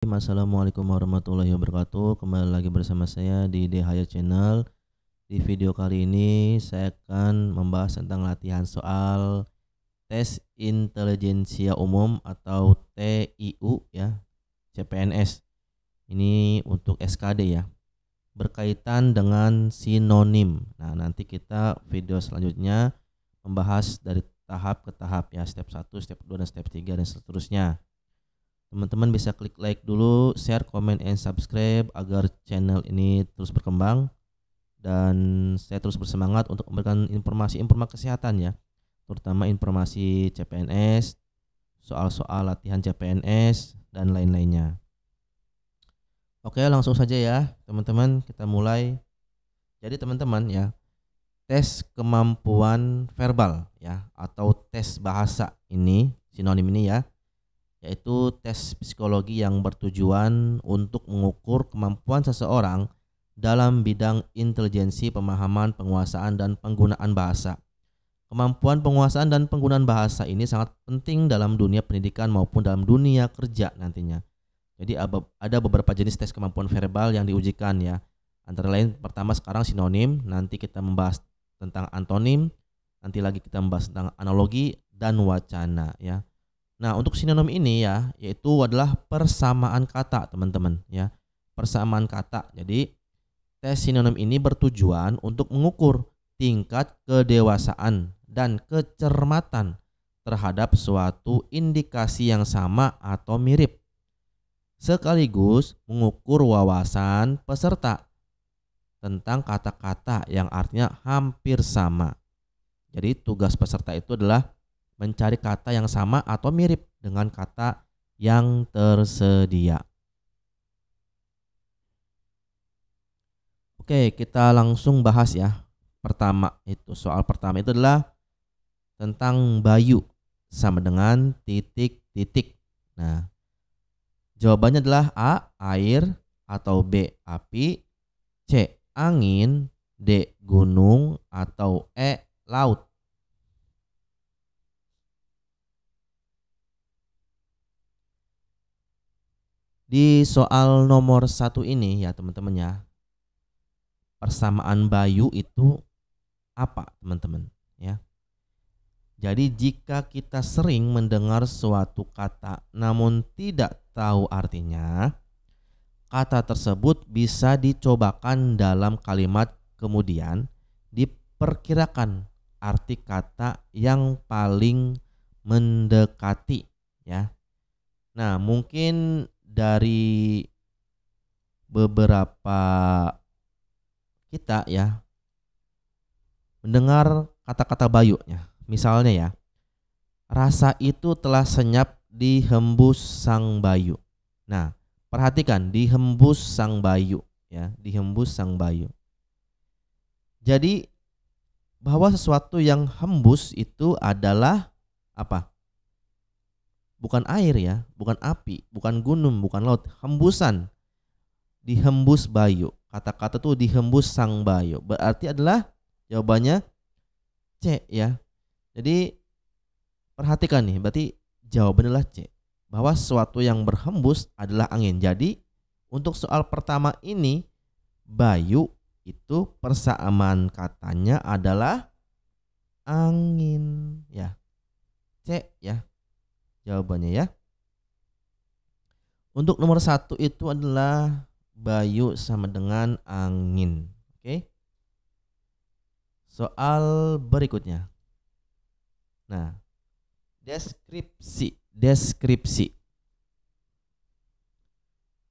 Assalamualaikum warahmatullahi wabarakatuh. Kembali lagi bersama saya di Dehaya Channel. Di video kali ini saya akan membahas tentang latihan soal tes intelijensia umum atau TIU ya, CPNS. Ini untuk SKD ya. Berkaitan dengan sinonim. Nah, nanti kita video selanjutnya membahas dari tahap ke tahap ya, step 1, step 2 dan step 3 dan seterusnya. Teman-teman bisa klik like dulu, share, comment, and subscribe agar channel ini terus berkembang dan saya terus bersemangat untuk memberikan informasi-informasi kesehatan ya, terutama informasi CPNS, soal-soal latihan CPNS dan lain-lainnya. Oke, langsung saja ya teman-teman, kita mulai. Jadi teman-teman ya, tes kemampuan verbal ya atau tes bahasa ini, sinonim ini ya, yaitu tes psikologi yang bertujuan untuk mengukur kemampuan seseorang dalam bidang intelijensi, pemahaman, penguasaan, dan penggunaan bahasa. Kemampuan penguasaan dan penggunaan bahasa ini sangat penting dalam dunia pendidikan maupun dalam dunia kerja nantinya. Jadi ada beberapa jenis tes kemampuan verbal yang diujikan ya. Antara lain pertama sekarang sinonim, nanti kita membahas tentang antonim, nanti lagi kita membahas tentang analogi dan wacana ya. Nah, untuk sinonim ini ya, yaitu adalah persamaan kata, teman-teman ya. Persamaan kata. Jadi, tes sinonim ini bertujuan untuk mengukur tingkat kedewasaan dan kecermatan terhadap suatu indikasi yang sama atau mirip. Sekaligus mengukur wawasan peserta tentang kata-kata yang artinya hampir sama. Jadi, tugas peserta itu adalah mencari kata yang sama atau mirip dengan kata yang tersedia. Oke, kita langsung bahas ya. Soal pertama itu adalah tentang Bayu sama dengan titik-titik. Nah, jawabannya adalah A, air, atau B, api, C, angin, D, gunung, atau E, laut. Di soal nomor 1 ini ya teman-teman ya, persamaan Bayu itu apa teman-teman ya. Jadi jika kita sering mendengar suatu kata namun tidak tahu artinya, kata tersebut bisa dicobakan dalam kalimat kemudian diperkirakan arti kata yang paling mendekati ya. Nah, mungkin dari beberapa kita ya mendengar kata-kata Bayu ya. Misalnya ya, rasa itu telah senyap dihembus sang Bayu. Nah, perhatikan dihembus sang Bayu ya, dihembus sang Bayu. Jadi bahwa sesuatu yang hembus itu adalah apa? Bukan air ya, bukan api, bukan gunung, bukan laut, hembusan. Dihembus Bayu. Kata-kata tuh dihembus sang Bayu. Berarti adalah jawabannya C ya. Jadi perhatikan nih, berarti jawabannya adalah C. Bahwa sesuatu yang berhembus adalah angin. Jadi untuk soal pertama ini Bayu itu persamaan katanya adalah angin ya. C ya. Jawabannya ya. Untuk nomor 1 itu adalah Bayu sama dengan angin. Oke. Soal berikutnya. Nah, deskripsi.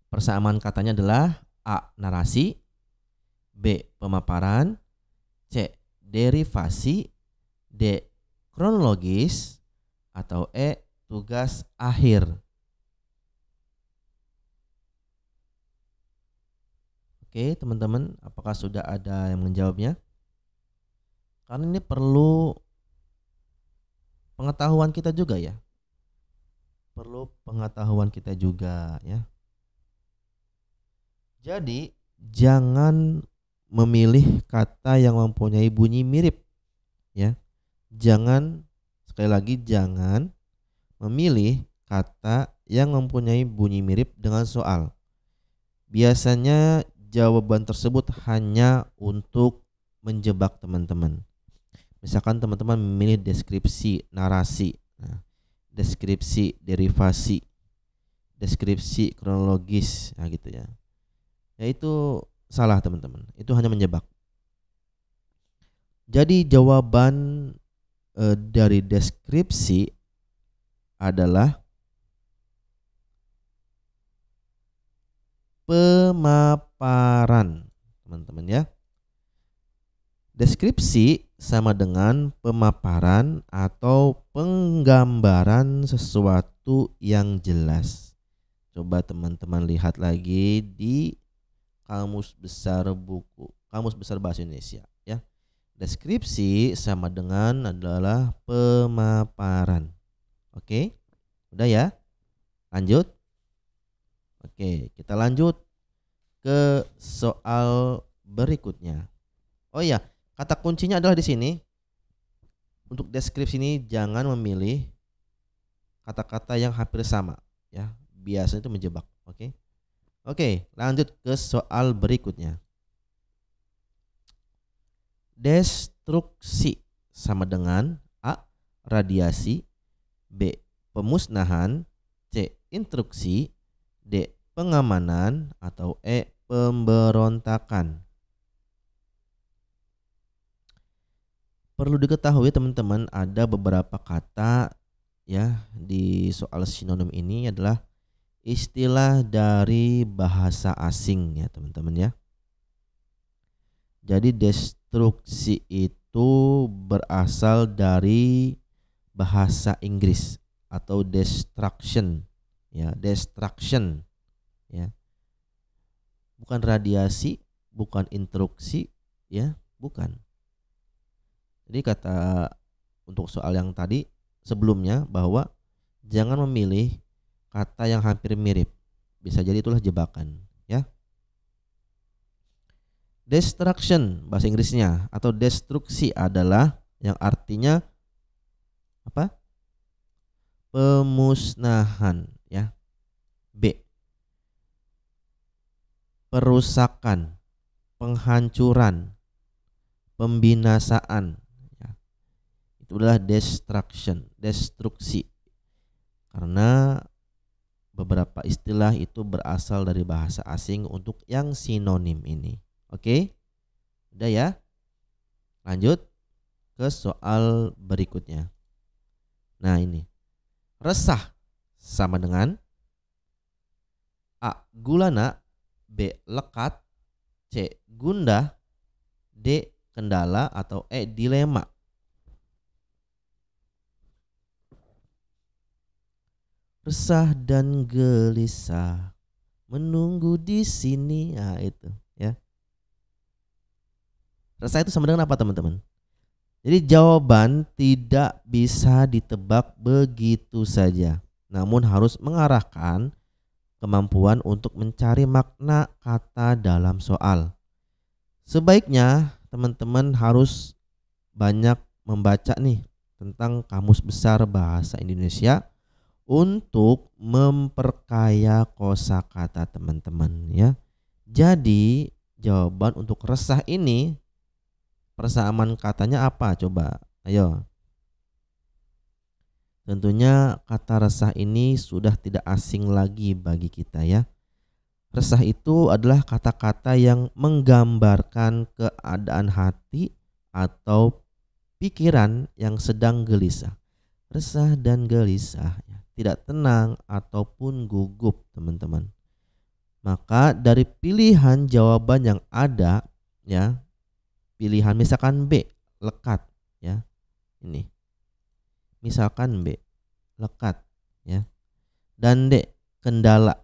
Persamaan katanya adalah A, narasi, B, pemaparan, C, derivasi, D, kronologis, atau E, tugas akhir. Oke teman-teman, apakah sudah ada yang menjawabnya? Karena ini perlu pengetahuan kita juga ya. Perlu pengetahuan kita juga ya. Jadi jangan memilih kata yang mempunyai bunyi mirip ya. Jangan, sekali lagi jangan memilih kata yang mempunyai bunyi mirip dengan soal. Biasanya jawaban tersebut hanya untuk menjebak teman-teman. Misalkan teman-teman memilih deskripsi narasi, deskripsi derivasi, deskripsi kronologis, gitu ya. Ya itu salah teman-teman, itu hanya menjebak. Jadi jawaban dari deskripsi adalah pemaparan, teman-teman ya. Deskripsi sama dengan pemaparan atau penggambaran sesuatu yang jelas. Coba teman-teman lihat lagi di Kamus Besar Bahasa Indonesia ya. Deskripsi sama dengan adalah pemaparan. Oke? Udah ya? Lanjut. Oke, kita lanjut ke soal berikutnya. Oh iya, kata kuncinya adalah di sini. Untuk deskripsi ini jangan memilih kata-kata yang hampir sama ya. Biasanya itu menjebak, oke? Oke, lanjut ke soal berikutnya. Destruksi sama dengan A. Radiasi, B. Pemusnahan, C. Instruksi, D. Pengamanan, atau E. Pemberontakan. Perlu diketahui teman-teman, ada beberapa kata ya di soal sinonim ini adalah istilah dari bahasa asing ya teman-teman ya. Jadi destruksi itu berasal dari bahasa Inggris atau destruction ya, destruction ya. Bukan radiasi, bukan instruksi ya, bukan. Jadi kata untuk soal yang tadi sebelumnya bahwa jangan memilih kata yang hampir mirip. Bisa jadi itulah jebakan ya. Destruction bahasa Inggrisnya atau destruksi adalah yang artinya apa? Pemusnahan ya. B. Perusakan, penghancuran, pembinasaan. Itu adalah destruction, destruksi. Karena beberapa istilah itu berasal dari bahasa asing untuk yang sinonim ini. Oke? Udah ya? Lanjut ke soal berikutnya. Nah ini. Resah sama dengan A. Gulana, B. Lekat, C. Gundah, D. Kendala, atau E. Dilema. Resah dan gelisah menunggu di sini. Nah itu ya. Resah itu sama dengan apa teman-teman? Jadi jawaban tidak bisa ditebak begitu saja, namun harus mengarahkan kemampuan untuk mencari makna kata dalam soal. Sebaiknya teman-teman harus banyak membaca nih tentang Kamus Besar Bahasa Indonesia untuk memperkaya kosakata teman-teman ya. Jadi jawaban untuk resah ini persamaan katanya apa coba? Ayo. Tentunya kata resah ini sudah tidak asing lagi bagi kita ya. Resah itu adalah kata-kata yang menggambarkan keadaan hati atau pikiran yang sedang gelisah. Resah dan gelisah ya. Tidak tenang ataupun gugup teman-teman. Maka dari pilihan jawaban yang ada ya, pilihan misalkan B lekat ya, ini misalkan B lekat ya, dan D kendala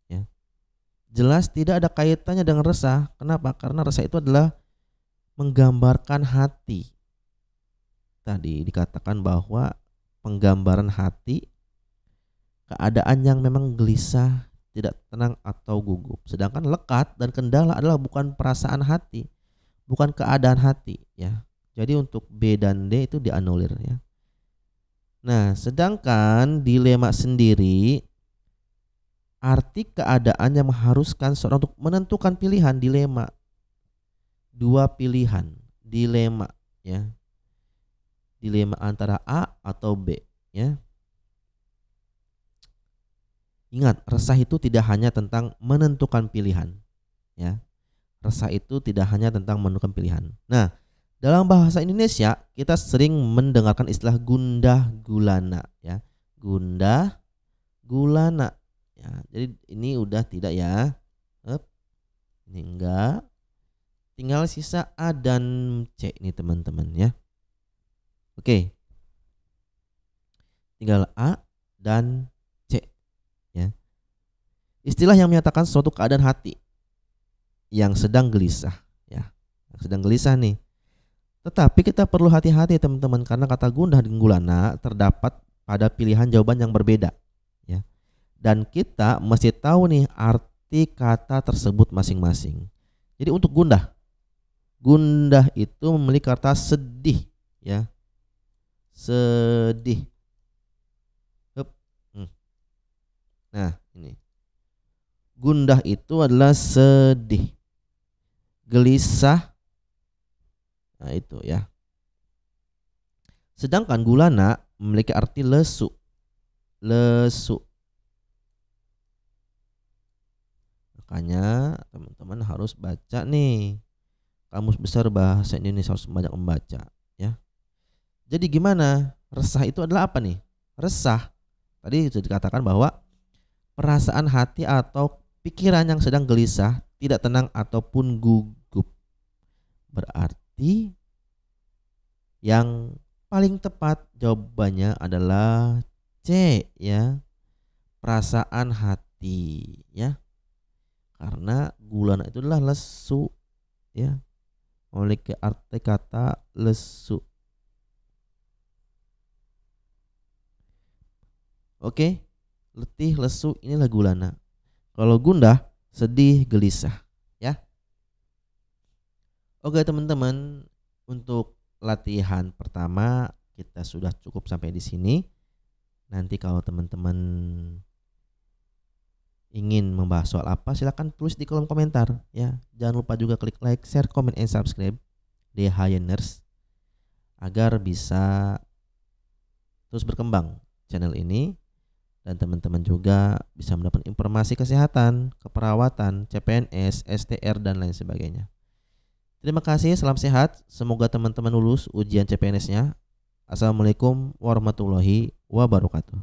ya, jelas tidak ada kaitannya dengan resah. Kenapa? Karena resah itu adalah menggambarkan hati. Tadi dikatakan bahwa penggambaran hati, keadaan yang memang gelisah, tidak tenang atau gugup. Sedangkan lekat dan kendala adalah bukan perasaan hati, bukan keadaan hati ya. Jadi untuk B dan D itu dianulir ya. Nah, sedangkan dilema sendiri arti keadaan yang mengharuskan seorang untuk menentukan pilihan. Dilema, dua pilihan, dilema ya. Dilema antara A atau B ya. Ingat, resah itu tidak hanya tentang menentukan pilihan ya. Resah itu tidak hanya tentang menentukan pilihan. Nah, dalam bahasa Indonesia kita sering mendengarkan istilah gundah gulana ya. Gundah gulana ya. Jadi ini udah tidak ya. Ini enggak. Tinggal sisa A dan C nih teman-teman ya. Oke. Tinggal A dan C ya. Istilah yang menyatakan suatu keadaan hati yang sedang gelisah ya. Yang sedang gelisah nih. Tetapi kita perlu hati-hati teman-teman, karena kata gundah dan gulana terdapat pada pilihan jawaban yang berbeda ya. Dan kita mesti tahu nih arti kata tersebut masing-masing. Jadi untuk gundah, gundah itu memiliki kata sedih ya. Sedih. Nah, ini. Gundah itu adalah sedih. Gelisah. Nah, itu ya. Sedangkan gulana memiliki arti lesu. Lesu. Makanya teman-teman harus baca nih. Kamus Besar Bahasa Indonesia, harus banyak membaca ya. Jadi gimana? Resah itu adalah apa nih? Resah tadi sudah dikatakan bahwa perasaan hati atau pikiran yang sedang gelisah, tidak tenang ataupun gugup. Berarti yang paling tepat jawabannya adalah C ya. Perasaan hati ya. Karena gulana itu adalah lesu ya. Memiliki arti kata lesu. Oke. Letih, lesu, inilah gulana. Kalau gundah, sedih, gelisah ya. Oke teman-teman, untuk latihan pertama kita sudah cukup sampai di sini. Nanti kalau teman-teman ingin membahas soal apa, silahkan tulis di kolom komentar ya. Jangan lupa juga klik like, share, comment, and subscribe DHYNers agar bisa terus berkembang channel ini, dan teman-teman juga bisa mendapat informasi kesehatan, keperawatan, CPNS, STR, dan lain sebagainya. Terima kasih, salam sehat. Semoga teman-teman lulus ujian CPNS-nya. Assalamualaikum warahmatullahi wabarakatuh.